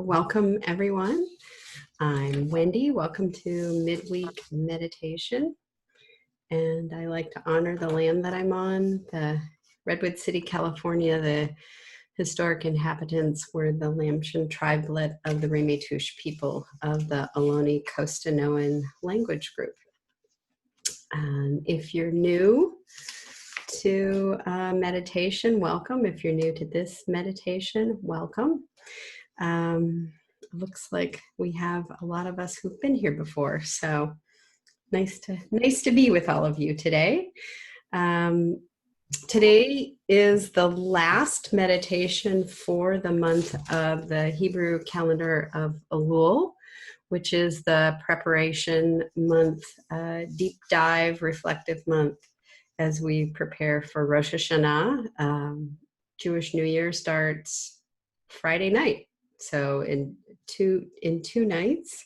Welcome, everyone. I'm Wendie. Welcome to Midweek Meditation. And I like to honor the land that I'm on, the Redwood City, California. The historic inhabitants were the Lamshan tribelet of the Ramaytush people of the Ohlone Costanoan language group. If you're new to meditation, welcome. If you're new to this meditation, welcome. Looks like we have a lot of us who've been here before, so nice to be with all of you today. Today is the last meditation for the month of the Hebrew calendar of Elul, which is the preparation month, deep dive, reflective month as we prepare for Rosh Hashanah. Jewish New Year starts Friday night. So in two nights,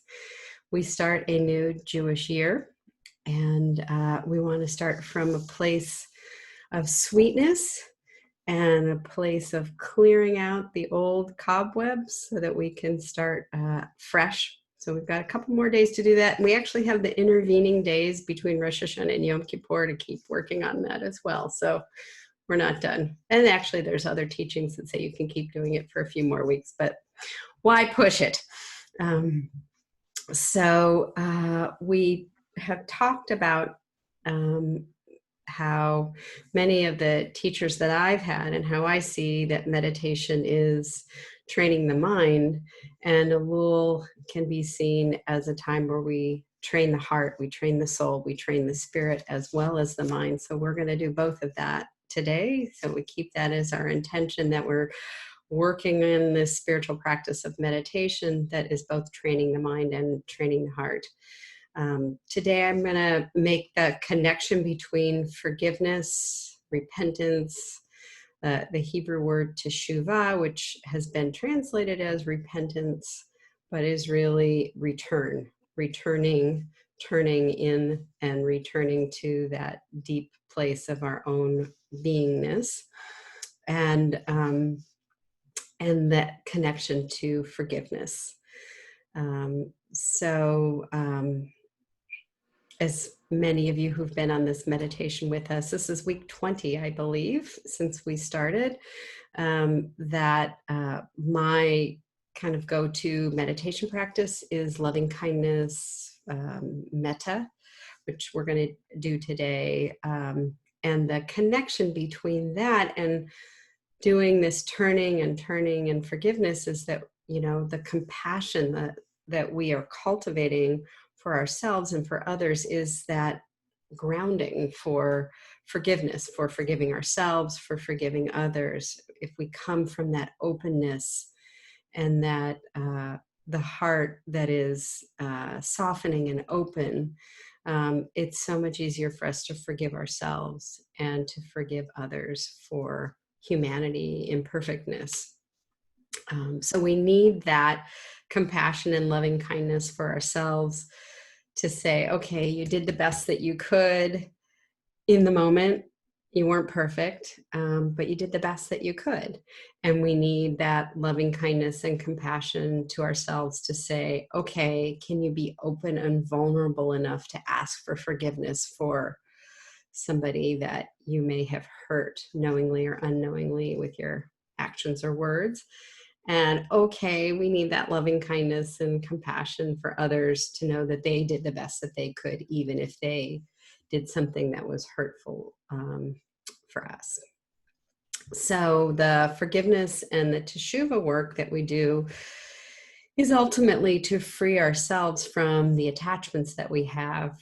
we start a new Jewish year, and we want to start from a place of sweetness and a place of clearing out the old cobwebs so that we can start fresh. So we've got a couple more days to do that. And we actually have the intervening days between Rosh Hashanah and Yom Kippur to keep working on that as well. So we're not done. And actually, there's other teachings that say you can keep doing it for a few more weeks, but why push it? We have talked about how many of the teachers that I've had and how I see that meditation is training the mind, and Elul can be seen as a time where we train the heart, we train the soul, we train the spirit as well as the mind. So we're going to do both of that today. So we keep that as our intention, that we're working in this spiritual practice of meditation that is both training the mind and training the heart. Today I'm going to make the connection between forgiveness, repentance, the Hebrew word teshuva, which has been translated as repentance, but is really returning, turning in and returning to that deep place of our own beingness, and that connection to forgiveness. As many of you who've been on this meditation with us, this is week 20, I believe, since we started, that my kind of go-to meditation practice is loving kindness, Metta, which we're going to do today. And the connection between that and doing this turning and forgiveness is that, the compassion that we are cultivating for ourselves and for others is that grounding for forgiveness, for forgiving ourselves, for forgiving others. If we come from that openness and that the heart that is softening and open, it's so much easier for us to forgive ourselves and to forgive others for humanity, imperfectness. So we need that compassion and loving kindness for ourselves to say, okay, you did the best that you could in the moment. You weren't perfect, but you did the best that you could. And we need that loving kindness and compassion to ourselves to say, okay, can you be open and vulnerable enough to ask for forgiveness for somebody that you may have hurt knowingly or unknowingly with your actions or words? And okay, we need that loving kindness and compassion for others to know that they did the best that they could, even if they did something that was hurtful for us. So the forgiveness and the teshuva work that we do is ultimately to free ourselves from the attachments that we have.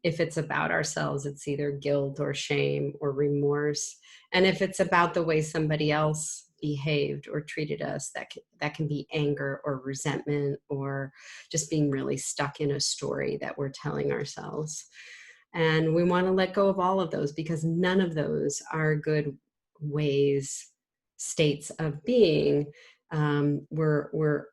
If it's about ourselves, it's either guilt or shame or remorse. And if it's about the way somebody else behaved or treated us, that can be anger or resentment or just being really stuck in a story that we're telling ourselves. And we want to let go of all of those, because none of those are good ways, states of being. We're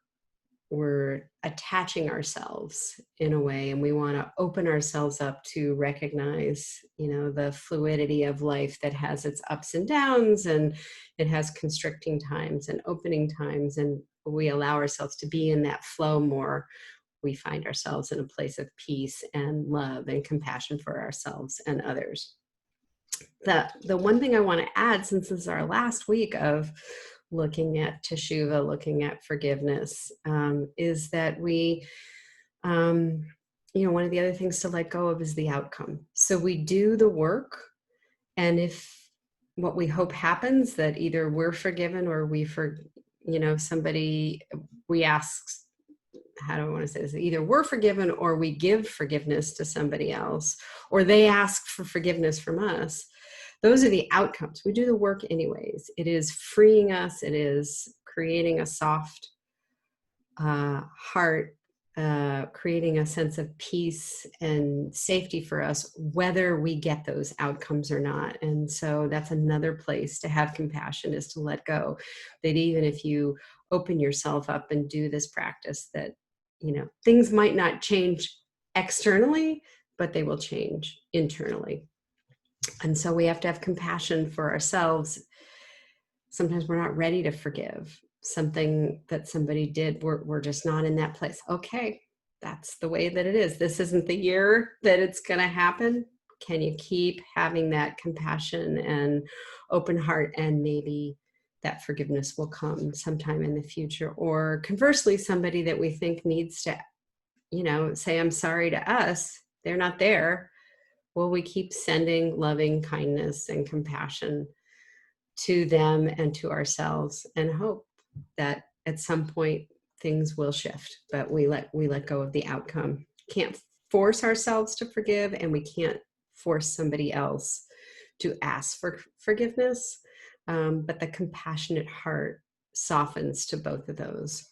we're attaching ourselves in a way, and we want to open ourselves up to recognize, the fluidity of life that has its ups and downs, and it has constricting times and opening times, and we allow ourselves to be in that flow more. We find ourselves in a place of peace and love and compassion for ourselves and others. The one thing I want to add, since this is our last week of looking at teshuva, looking at forgiveness, is that we, one of the other things to let go of is the outcome. So we do the work, and if what we hope happens, that either we're forgiven or somebody, we ask, how do I want to say this? Either we're forgiven or we give forgiveness to somebody else, or they ask for forgiveness from us. Those are the outcomes. We do the work anyways. It is freeing us. It is creating a soft heart, creating a sense of peace and safety for us, whether we get those outcomes or not. And so that's another place to have compassion, is to let go. That even if you open yourself up and do this practice, that, things might not change externally, but they will change internally. And so we have to have compassion for ourselves. Sometimes we're not ready to forgive something that somebody did. We're just not in that place. Okay, that's the way that it is. This isn't the year that it's going to happen. Can you keep having that compassion and open heart, and maybe that forgiveness will come sometime in the future? Or conversely, somebody that we think needs to, say I'm sorry to us, they're not there. Will we keep sending loving kindness and compassion to them and to ourselves, and hope that at some point things will shift, but we let go of the outcome. Can't force ourselves to forgive, and we can't force somebody else to ask for forgiveness. But the compassionate heart softens to both of those.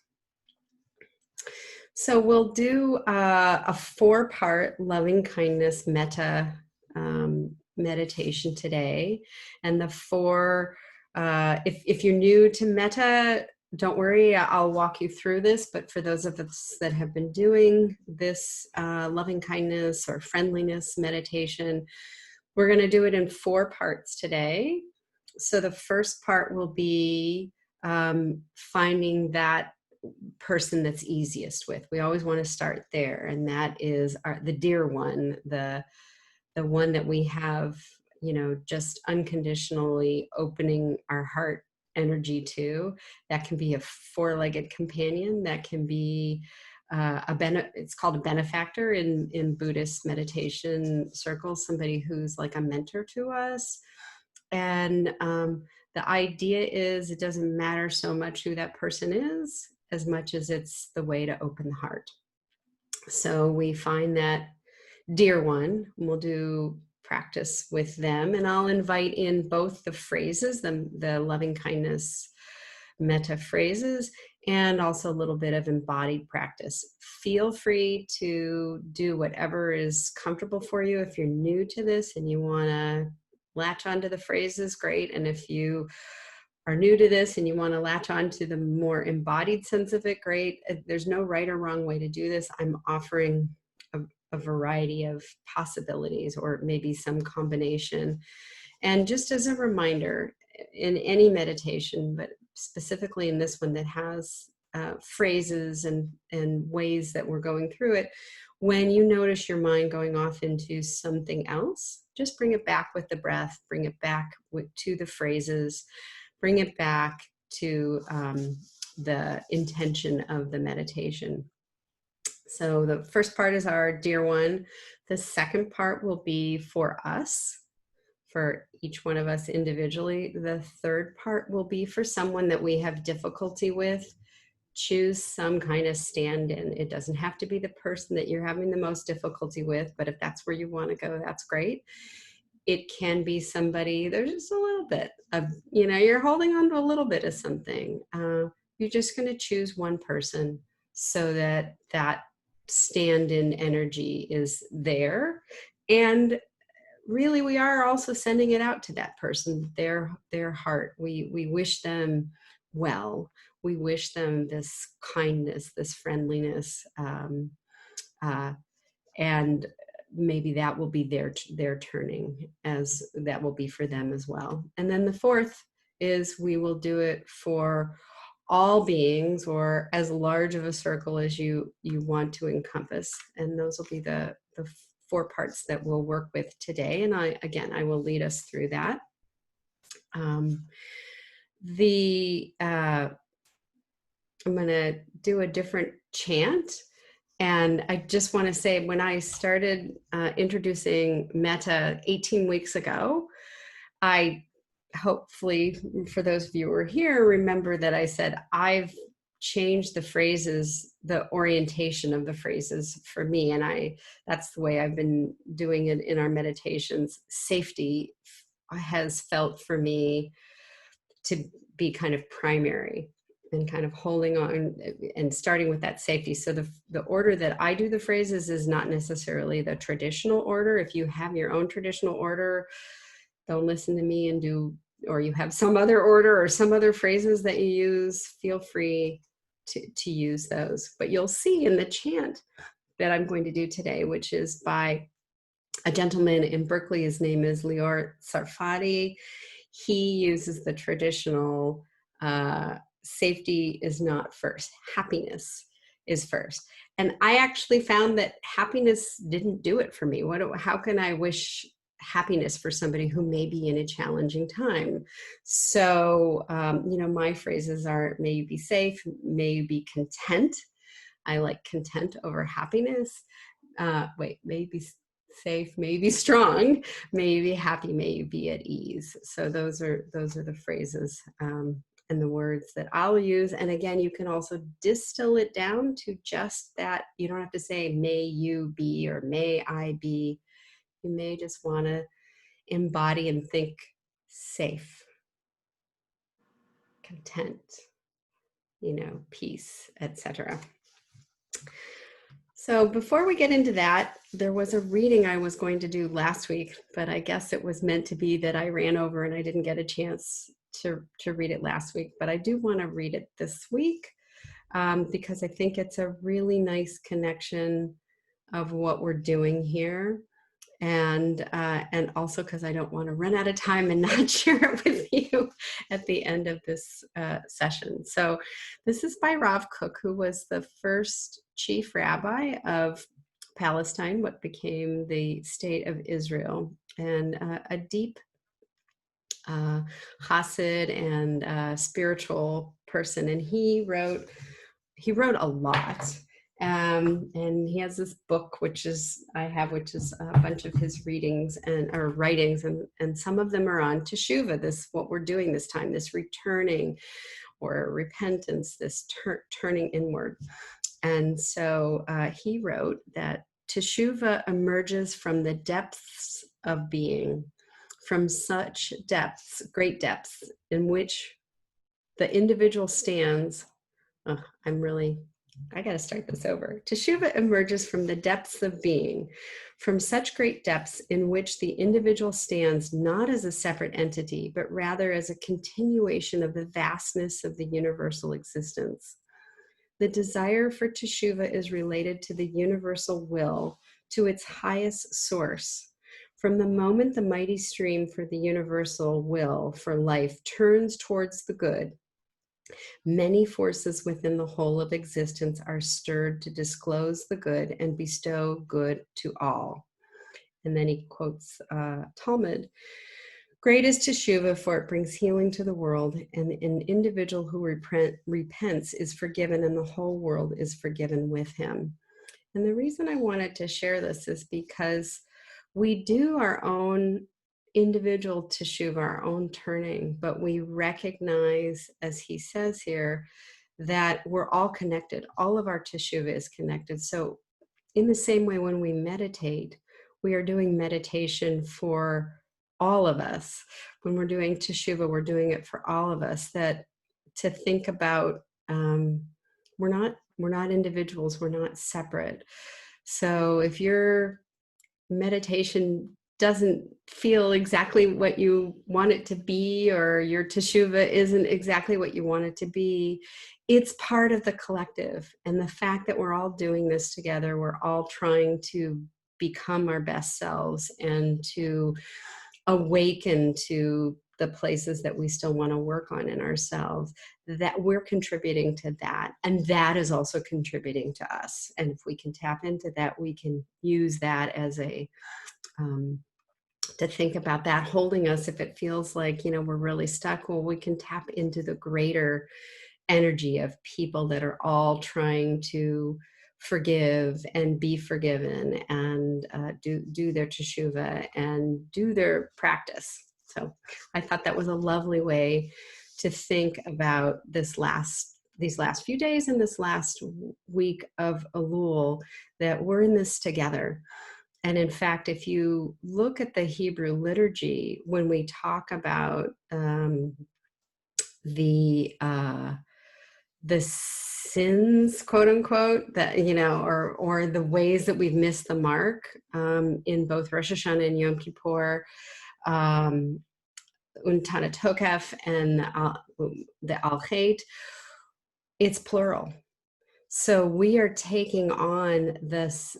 So we'll do a 4-part loving kindness Metta meditation today. And the 4, if you're new to Metta, don't worry, I'll walk you through this. But for those of us that have been doing this loving kindness or friendliness meditation, we're going to do it in 4 parts today. So the first part will be finding that person that's easiest with. We always want to start there, and that is the dear one, the one that we have, just unconditionally opening our heart energy to. That can be a 4-legged companion. That can be it's called a benefactor in Buddhist meditation circles, somebody who's like a mentor to us. And the idea is, it doesn't matter so much who that person is, as much as it's the way to open the heart. So we find that dear one, and we'll do practice with them, and I'll invite in both the phrases, the loving kindness Metta phrases, and also a little bit of embodied practice. Feel free to do whatever is comfortable for you. If you're new to this and you want to latch onto the phrases, great. And if you are new to this and you want to latch on to the more embodied sense of it, great. There's no right or wrong way to do this. I'm offering a variety of possibilities, or maybe some combination. And just as a reminder, in any meditation, but specifically in this one that has phrases and ways that we're going through it, when you notice your mind going off into something else, just bring it back with the breath, bring it back to the phrases, bring it back to the intention of the meditation. So the first part is our dear one. The second part will be for us, for each one of us individually. The third part will be for someone that we have difficulty with. Choose some kind of stand-in. It doesn't have to be the person that you're having the most difficulty with, but if that's where you want to go, that's great. It can be somebody, there's just a little bit of, you're holding on to a little bit of something. You're just going to choose one person so that stand-in energy is there. And really, we are also sending it out to that person, their heart. We wish them well. we wish them this kindness, this friendliness, and maybe that will be their turning, as that will be for them as well. And then the fourth is we will do it for all beings, or as large of a circle as you want to encompass. And those will be the four parts that we'll work with today. And I will lead us through that. I'm going to do a different chant. And I just want to say, when I started introducing Metta 18 weeks ago, I hopefully, for those of you who are here, remember that I said I've changed the phrases, the orientation of the phrases for me. And that's the way I've been doing it in our meditations. Safety has felt for me to be kind of primary, and kind of holding on and starting with that safety. So the order that I do the phrases is not necessarily the traditional order. If you have your own traditional order, don't listen to me and do, or you have some other order or some other phrases that you use, feel free to use those. But you'll see in the chant that I'm going to do today, which is by a gentleman in Berkeley. His name is Lior Tsarfaty. He uses the traditional safety is not first, happiness is first. And I actually found that happiness didn't do it for me. How can I wish happiness for somebody who may be in a challenging time? So, my phrases are, may you be safe, may you be content. I like content over happiness. May you be safe, may you be strong, may you be happy, may you be at ease. So those are the phrases and the words that I'll use. And again, you can also distill it down to just that. You don't have to say may you be or may I be. You may just want to embody and think safe, content, peace, etc. So before we get into that, there was a reading I was going to do last week, but I guess it was meant to be that I ran over and I didn't get a chance to read it last week. But I do want to read it this week because I think it's a really nice connection of what we're doing here. And also because I don't want to run out of time and not share it with you at the end of this session. So this is by Rav Kook, who was the first chief rabbi of Palestine, what became the state of Israel, and a deep chassid and spiritual person. And he wrote a lot. And he has this book, which is a bunch of his readings or writings, and some of them are on teshuva, what we're doing this time, this returning or repentance, this turning inward. And so he wrote that teshuva emerges from the depths of being, from such depths, great depths, in which the individual stands. I got to start this over. Teshuva emerges from the depths of being, from such great depths in which the individual stands not as a separate entity, but rather as a continuation of the vastness of the universal existence. The desire for teshuva is related to the universal will, to its highest source. From the moment the mighty stream for the universal will for life turns towards the good, many forces within the whole of existence are stirred to disclose the good and bestow good to all. And then he quotes Talmud. Great is teshuva, for it brings healing to the world, and an individual who repents is forgiven, and the whole world is forgiven with him. And the reason I wanted to share this is because we do our own individual teshuva, our own turning, but we recognize, as he says here, that we're all connected. All of our teshuva is connected. So in the same way, when we meditate, we are doing meditation for all of us. When we're doing teshuva, we're doing it for all of us. That to think about, we're not individuals, we're not separate. So if your meditation doesn't feel exactly what you want it to be, or your teshuva isn't exactly what you want it to be, it's part of the collective. And the fact that we're all doing this together, we're all trying to become our best selves and to awaken to the places that we still want to work on in ourselves, that we're contributing to that. And that is also contributing to us. And if we can tap into that, we can use that as a, to think about that holding us. If it feels like, you know, we're really stuck, well, we can tap into the greater energy of people that are all trying to forgive and be forgiven, and do their teshuva and do their practice. So I thought that was a lovely way to think about these last few days and this last week of Elul, that we're in this together. And in fact, if you look at the Hebrew liturgy, when we talk about the sins, quote unquote, that, you know, or the ways that we've missed the mark in both Rosh Hashanah and Yom Kippur, Untana Tokef and the Al Chet, it's plural. So we are taking on this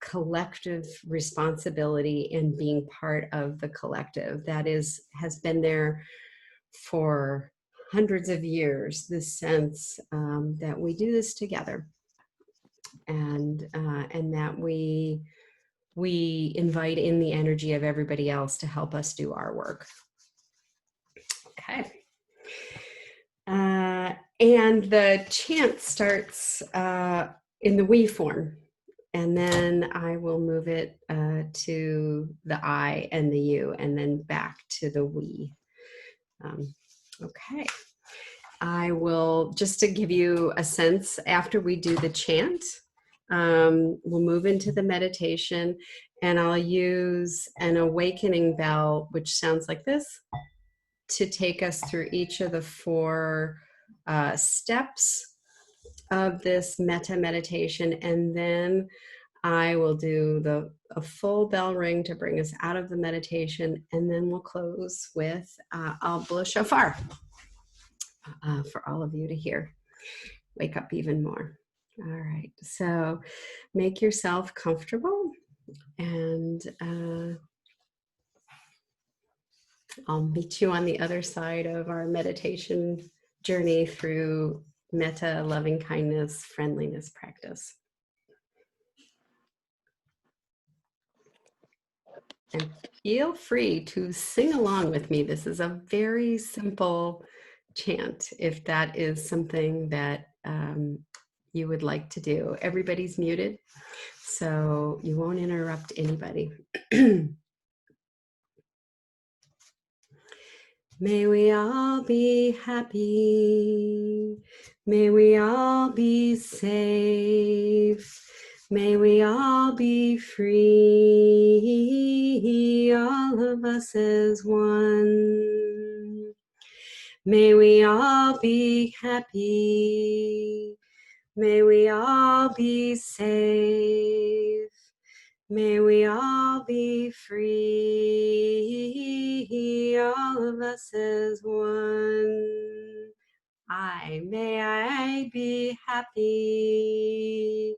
collective responsibility and being part of the collective that has been there for hundreds of years, this sense that we do this together, and that we invite in the energy of everybody else to help us do our work. Okay. And the chant starts in the we form, and then I will move it to the I and the you, and then back to the we. Okay. I will, just to give you a sense, after we do the chant, we'll move into the meditation, and I'll use an awakening bell, which sounds like this, to take us through each of the 4 steps of this Metta meditation. And then I will do a full bell ring to bring us out of the meditation. And then we'll close with, I'll blow a shofar for all of you to hear. Wake up even more. All right. So make yourself comfortable, and I'll meet you on the other side of our meditation journey through Metta, loving kindness, friendliness practice. And feel free to sing along with me. This is a very simple chant, if that is something that you would like to do. Everybody's muted, so you won't interrupt anybody. May we all be happy. May we all be safe. May we all be free, all of us as one. May we all be happy. May we all be safe. May we all be free, all of us as one. May I be happy.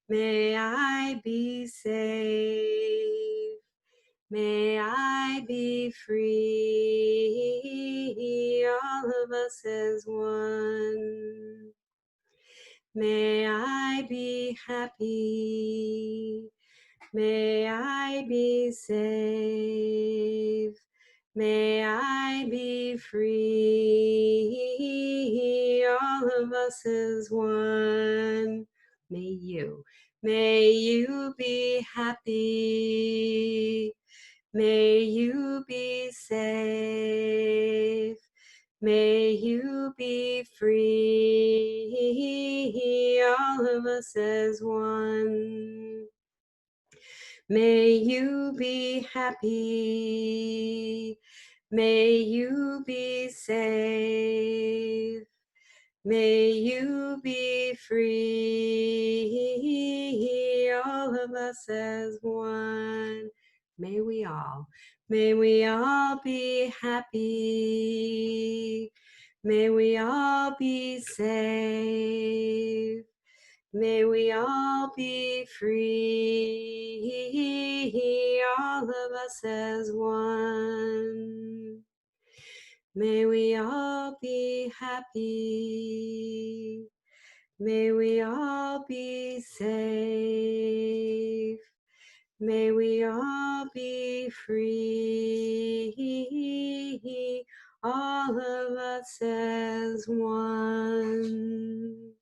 May I be safe. May I be free, all of us as one. May I be happy. May I be safe. May I be free, all of us as one. May you be happy. May you be safe. May you be free, all of us as one. May you be happy. May you be safe. May you be free, all of us as one. May we all be happy. May we all be safe. May we all be free, all of us as one. May we all be happy. May we all be safe. May we all be free, all of us as one.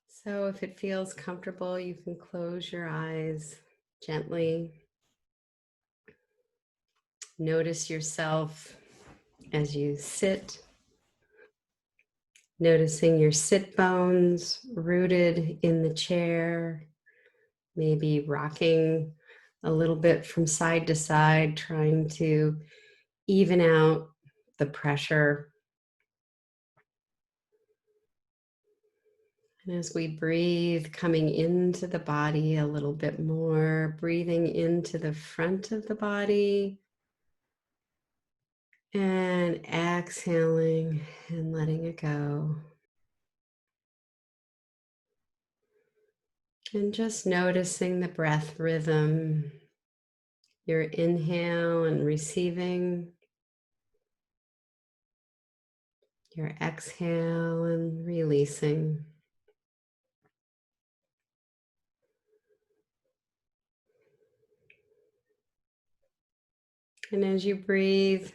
So if it feels comfortable, you can close your eyes gently. Notice yourself as you sit, noticing your sit bones rooted in the chair, maybe rocking a little bit from side to side, trying to even out the pressure. And as we breathe, coming into the body a little bit more, breathing into the front of the body and exhaling and letting it go. And just noticing the breath rhythm, your inhale and receiving, your exhale and releasing. And as you breathe,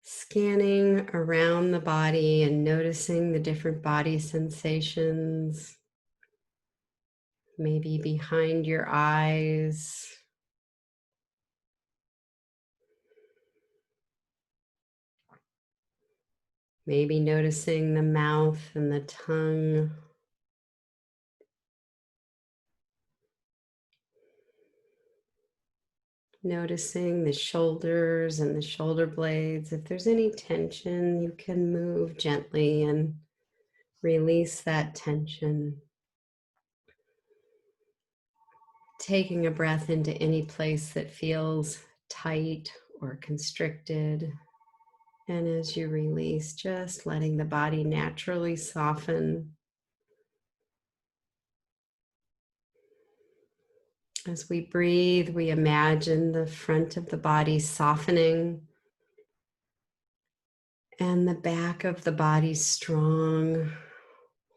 scanning around the body and noticing the different body sensations, maybe behind your eyes, maybe noticing the mouth and the tongue. Noticing the shoulders and the shoulder blades. If there's any tension, you can move gently and release that tension. Taking a breath into any place that feels tight or constricted. And as you release, just letting the body naturally soften. As we breathe, we imagine the front of the body softening and the back of the body strong,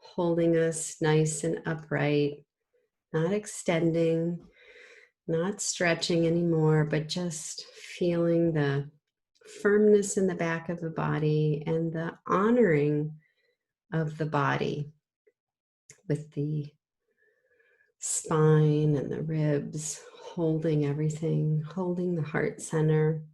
holding us nice and upright, not extending, not stretching anymore, but just feeling the firmness in the back of the body and the honoring of the body with the spine and the ribs, holding everything, holding the heart center.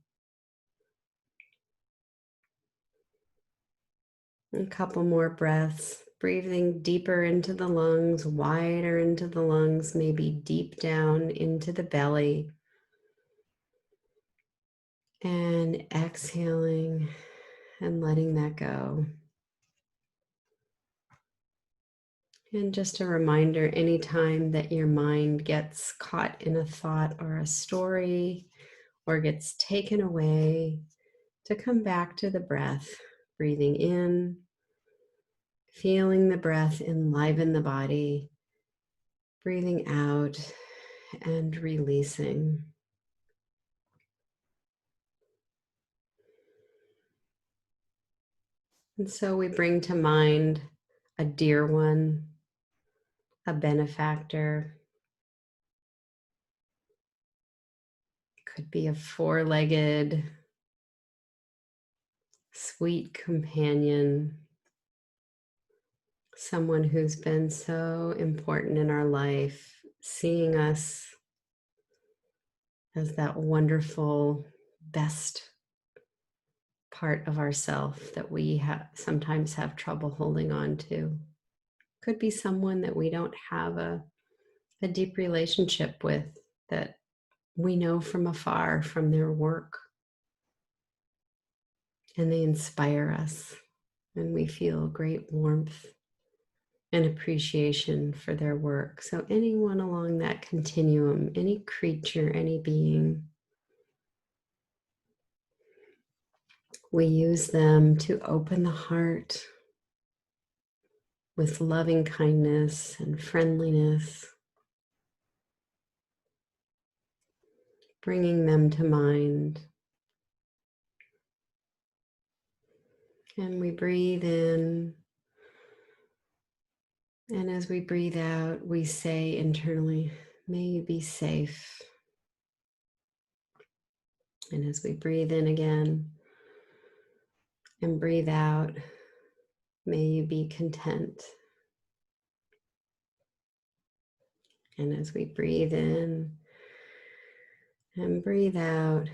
A couple more breaths, breathing deeper into the lungs, wider into the lungs, maybe deep down into the belly. And exhaling and letting that go. And just a reminder, anytime that your mind gets caught in a thought or a story or gets taken away, to come back to the breath, breathing in, feeling the breath enliven the body, breathing out and releasing. And so we bring to mind a dear one, a benefactor. Could be a four-legged, sweet companion, someone who's been so important in our life, seeing us as that wonderful, best part of ourself that we sometimes have trouble holding on to. Could be someone that we don't have a deep relationship with, that we know from afar from their work, and they inspire us. and we feel great warmth and appreciation for their work. So anyone along that continuum, any creature, any being, we use them to open the heart with loving kindness and friendliness, bringing them to mind. And we breathe in, and as we breathe out, we say internally, may you be safe. And as we breathe in again and breathe out, may you be content. And as we breathe in and breathe out,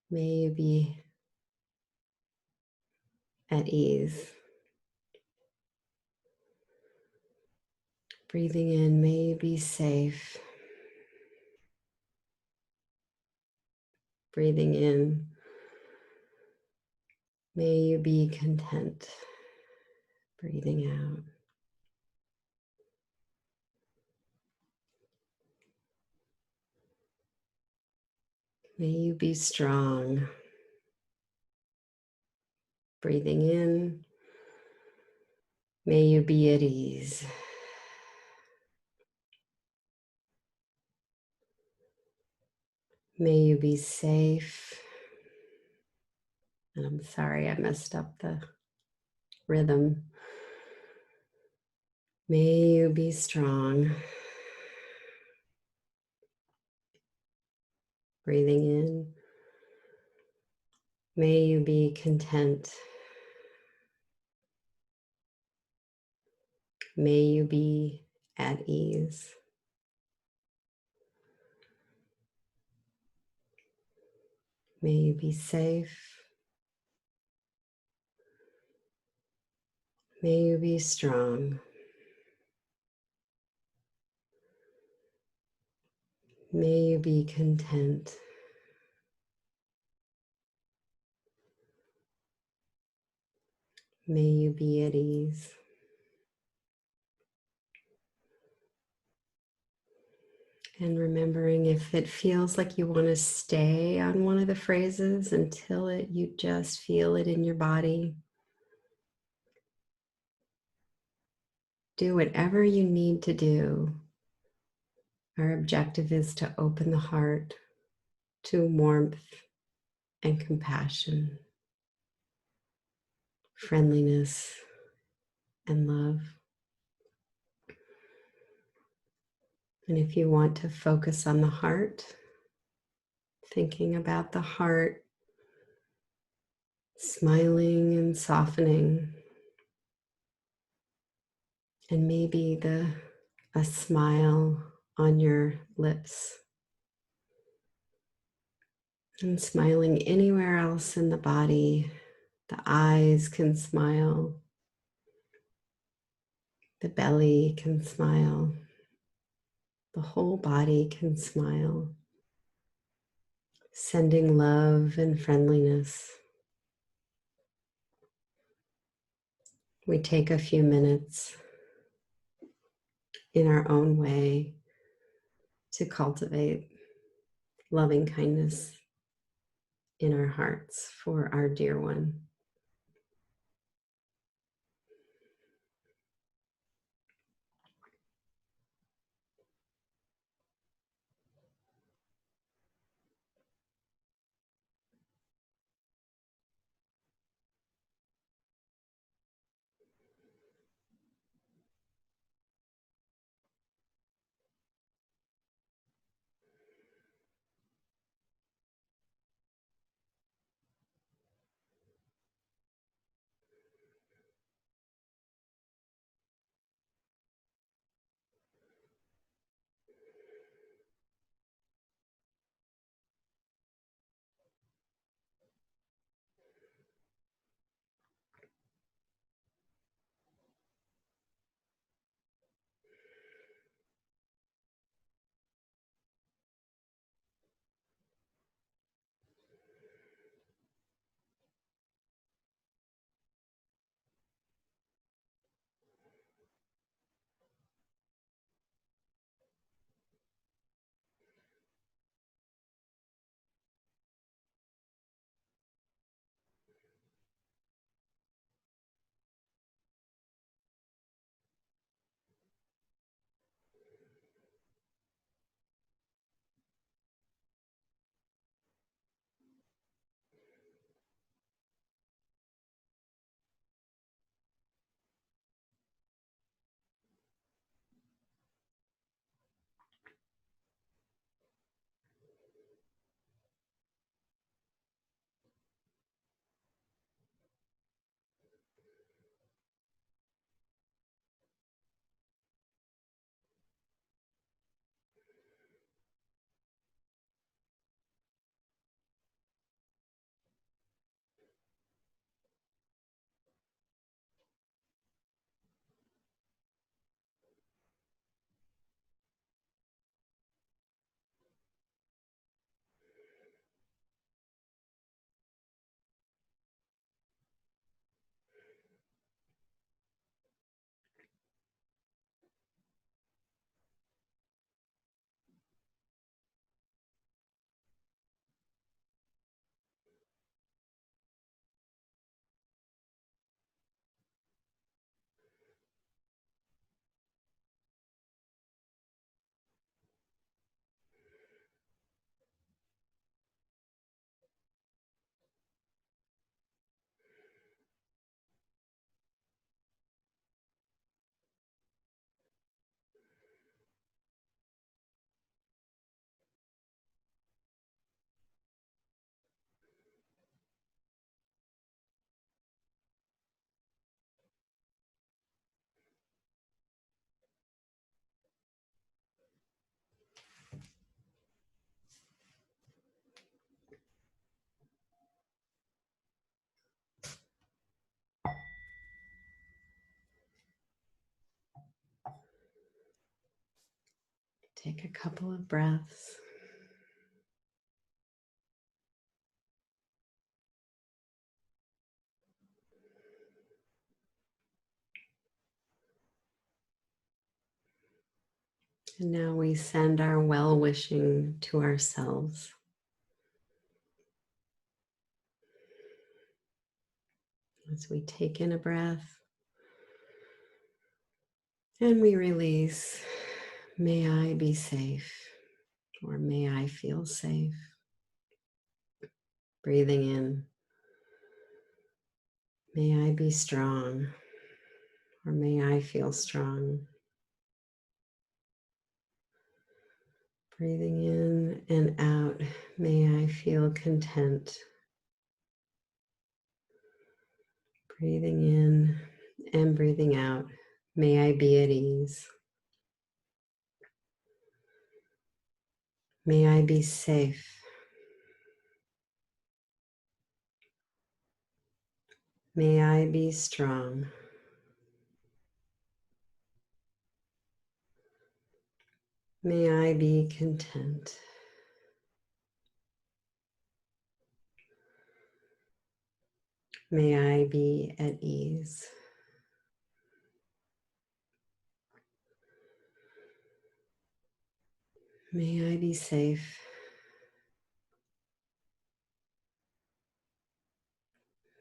may you be at ease. Breathing in, may you be safe. Breathing in, may you be content. Breathing out. May you be strong. Breathing in, may you be at ease. May you be safe. And I'm sorry I messed up the rhythm. May you be strong. Breathing in, may you be content. May you be at ease. May you be safe. May you be strong. May you be content. May you be at ease. And remembering, if it feels like you want to stay on one of the phrases until you just feel it in your body, do whatever you need to do. Our objective is to open the heart to warmth and compassion, friendliness and love. And if you want to focus on the heart, thinking about the heart smiling and softening, and maybe a smile on your lips, and smiling anywhere else in the body. The eyes can smile, the belly can smile, the whole body can smile, sending love and friendliness. We take a few minutes in our own way to cultivate loving kindness in our hearts for our dear one. Take a couple of breaths. And now we send our well-wishing to ourselves. As we take in a breath and we release, may I be safe, or may I feel safe. Breathing in, may I be strong, or may I feel strong. Breathing in and out, may I feel content. Breathing in and breathing out, may I be at ease. May I be safe. May I be strong. May I be content. May I be at ease. May I be safe.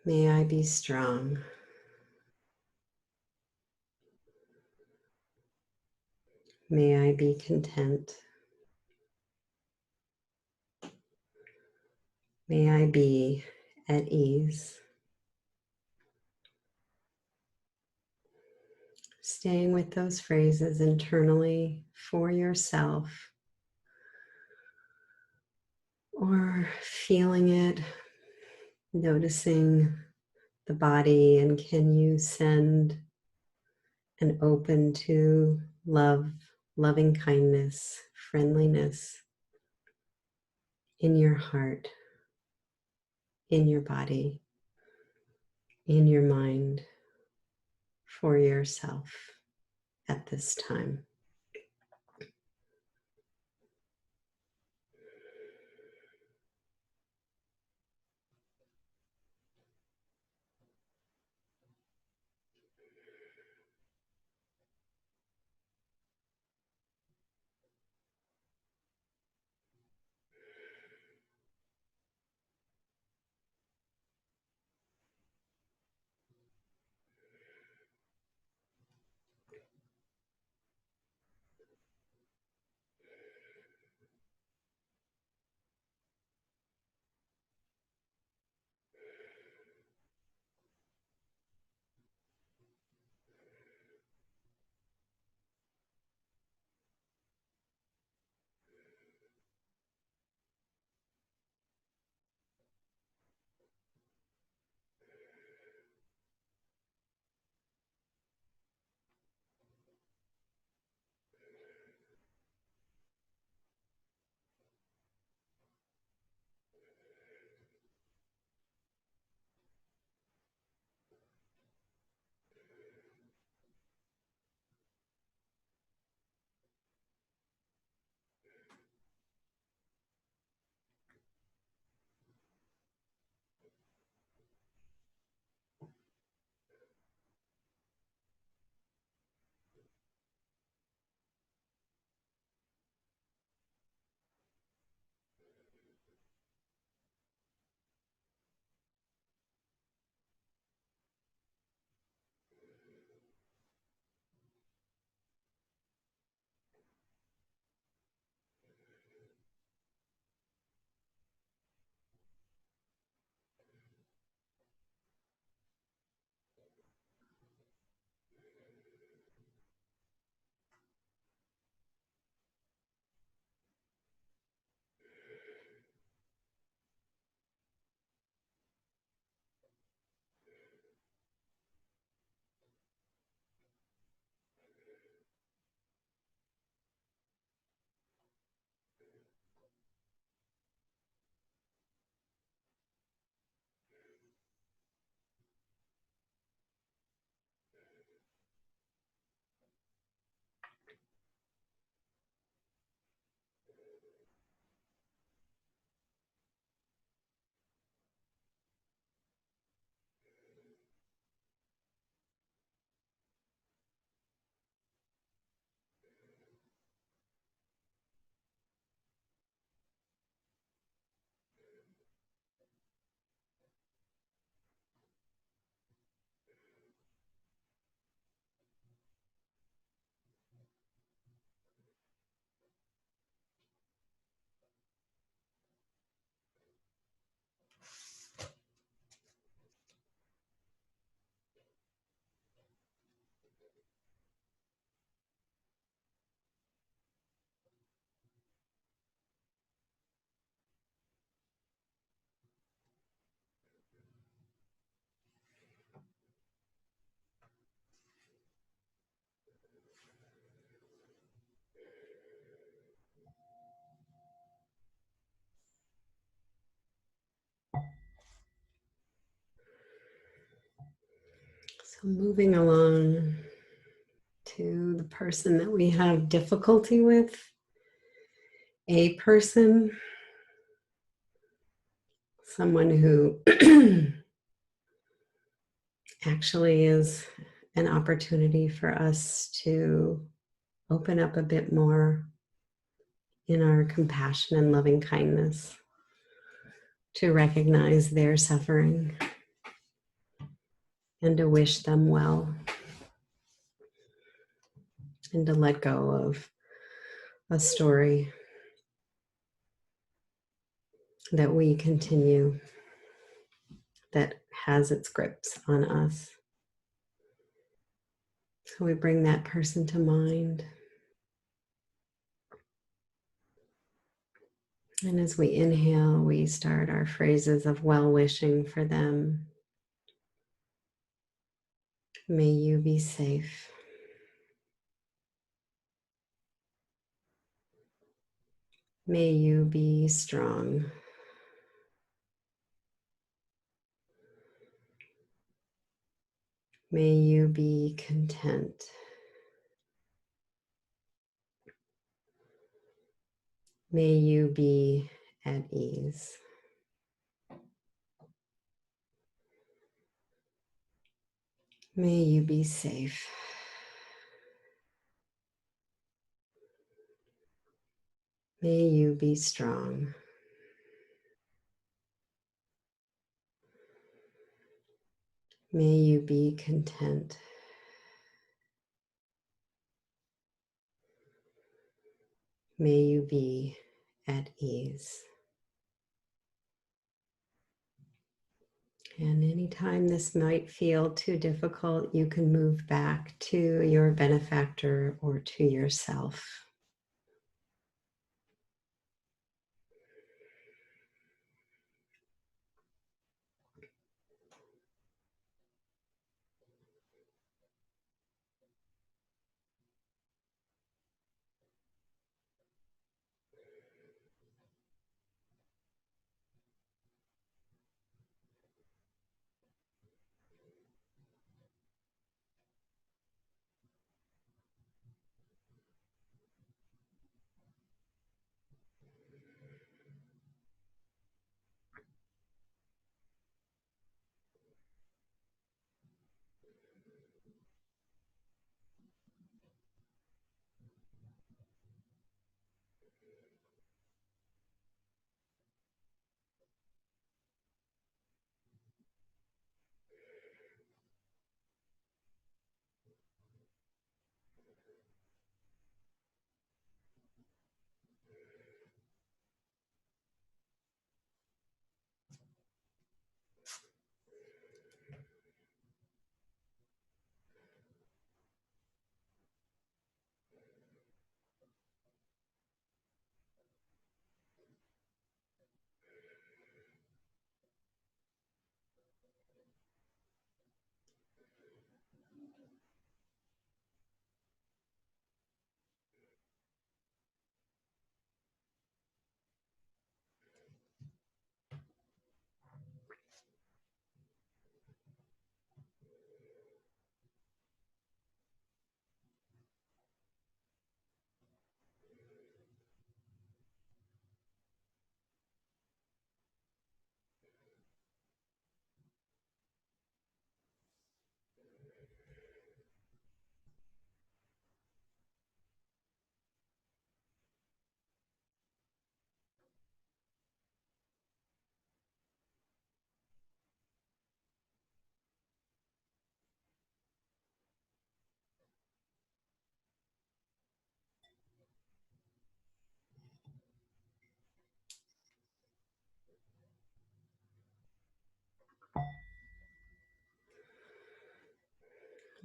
May I be strong. May I be content. May I be at ease. Staying with those phrases internally for yourself, or feeling it, noticing the body, and can you send an open to love, loving kindness, friendliness in your heart, in your body, in your mind, for yourself at this time. So moving along to the person that we have difficulty with, a person, someone who actually is an opportunity for us to open up a bit more in our compassion and loving kindness, to recognize their suffering and to wish them well, and to let go of a story that we continue, that has its grips on us. So we bring that person to mind. And as we inhale, we start our phrases of well-wishing for them. May you be safe. May you be strong. May you be content. May you be at ease. May you be safe. May you be strong. May you be content. May you be at ease. And anytime this might feel too difficult, you can move back to your benefactor or to yourself.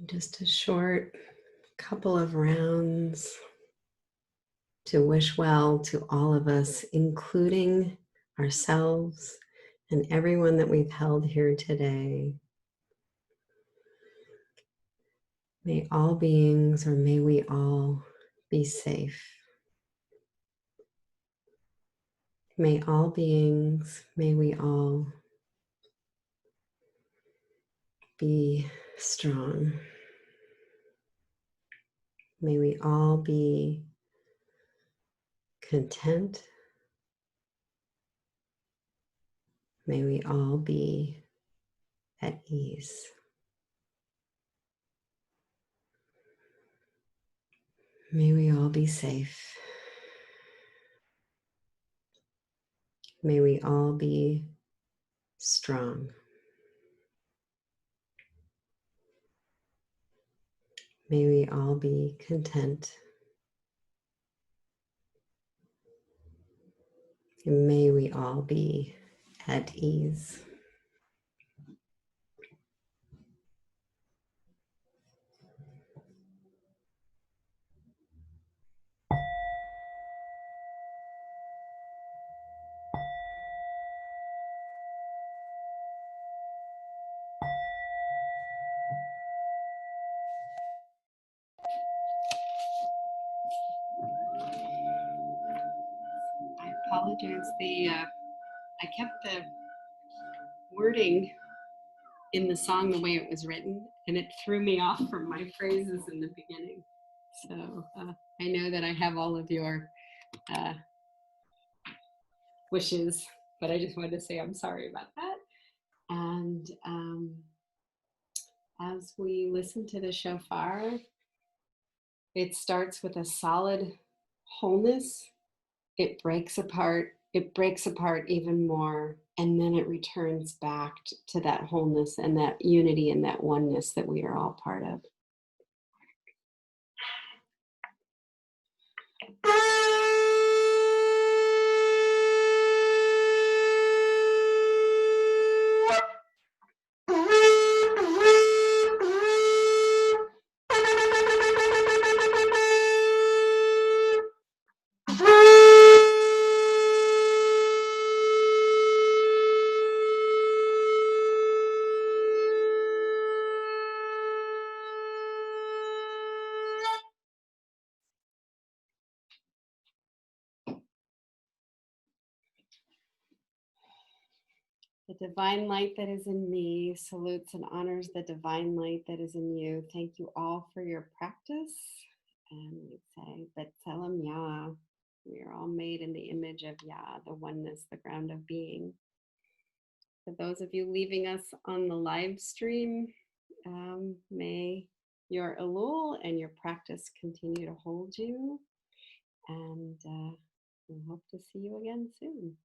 Just a short couple of rounds to wish well to all of us, including ourselves and everyone that we've held here today. May all beings, or may we all, be safe. May all beings, may we all be strong. May we all be content. May we all be at ease. May we all be safe. May we all be strong. May we all be content. And may we all be at ease. I apologize. I kept the wording in the song the way it was written, and it threw me off from my phrases in the beginning. So I know that I have all of your wishes, but I just wanted to say I'm sorry about that. And as we listen to the shofar, it starts with a solid wholeness. It breaks apart even more, and then it returns back to that wholeness and that unity and that oneness that we are all part of. The divine light that is in me salutes and honors the divine light that is in you. Thank you all for your practice. And we say, B'Tselem Yah. We are all made in the image of Yah, the oneness, the ground of being. For those of you leaving us on the live stream, may your Elul and your practice continue to hold you. And we hope to see you again soon.